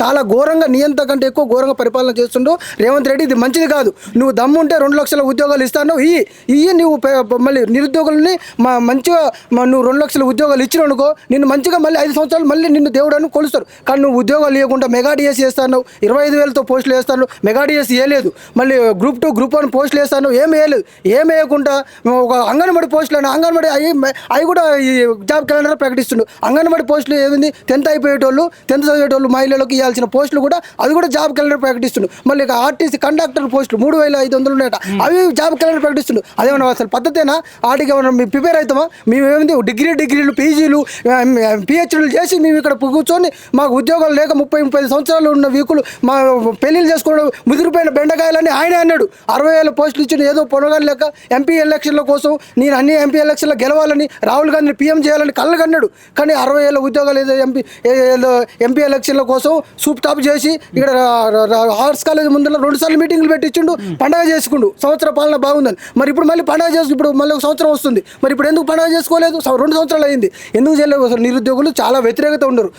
చాలా ఘోరంగా నియంత కంటే ఎక్కువ ఘోరంగా పరిపాలన చేస్తుండు రేవంత్ రెడ్డి. ఇది మంచిది కాదు. నువ్వు దమ్ముంటే 2 లక్షల ఉద్యోగాలు ఇస్తాను ఇయ్యి నువ్వు మళ్ళీ నిరుద్యోగులని మంచిగా నువ్వు 2 లక్షల ఉద్యోగాలు ఇచ్చిననుకో నిన్ను మంచిగా మళ్ళీ 5 సంవత్సరాలు మళ్ళీ నిన్ను దేవుడు అని కొలుస్తారు. కానీ నువ్వు ఉద్యోగాలు ఇవ్వకుండా మెగా డిఎస్ చేస్తాను, 25,000తో పోస్టులు వేస్తాను, మెగా డిఎస్ వేయలేదు, మళ్ళీ గ్రూప్ 2 గ్రూప్ 1 పోస్టులు వేస్తాను, ఏం వేయలేదు. ఏం వేయకుండా ఒక అంగన్వాడీ పోస్టులు అని అంగన్వాడీ అవి కూడా ఈ జాబ్ క్యాలెండర్ ప్రకటిస్తుండు. అంగన్వాడీ పోస్టులు ఏమింది 10th అయిపోయేటోళ్ళు 10th చదివేటోళ్ళు మహిళలకు ఇవ్వాల్సిన పోస్టులు కూడా అది కూడా జాబ్ క్యాలెండర్ ప్రకటిస్తుండు. మళ్ళీ ఆర్టీసీ కండక్టర్ పోస్టులు 3,500 ఉన్నాయట, అవి జాబ్ క్యాలెండర్ ప్రకటిస్తుండు. అదేమన్నా అసలు పద్ధతేనా? వాటికి ఏమన్నా మేము ప్రిపేర్ అవుతామా? మేము ఏమింది డిగ్రీలు పీజీలు పిహెచ్డీలు చేసి మేము ఇక్కడ కూర్చొని మాకు ఉద్యోగాలు లేక 30-35 సంవత్సరాలు ఉన్న వీకులు మా పెళ్ళిళ్ళు చేసుకోవడం ముదిరిపోయిన బెండకాయలని ఆయనే అన్నాడు. 60,000 పోస్టులు ఇచ్చిన ఏదో పొనగాలు లేక ఎంపీ ఎలక్షన్ల కోసం నేను అన్ని ఎంపీ ఎలక్షన్లో గెలవాలని రాహుల్ గాంధీని పీఎం చేయాలని కళ్ళగన్నాడు. కానీ 60,000 ఉద్యోగాలు ఏదో ఎంపీ ఎలక్షన్ల కోసం సూప్ టాప్ చేసి ఇక్కడ ఆర్ట్స్ కాలేజ్ ముందర 2 సార్లు మీటింగ్లు పెట్టించుండు, పండగ చేసుకుండు సంవత్సర పాలన బాగుందని. మరి ఇప్పుడు మళ్ళీ పండగ చేసి ఇప్పుడు మళ్ళీ 1 సంవత్సరం వస్తుంది. మరి ఇప్పుడు ఎందుకు పండగ చేసుకోలేదు? 2 సంవత్సరాలు అయింది, ఎందుకు చేయలేదు? అసలు నిరుద్యోగులు చాలా వ్యతిరేకత ఉండరు.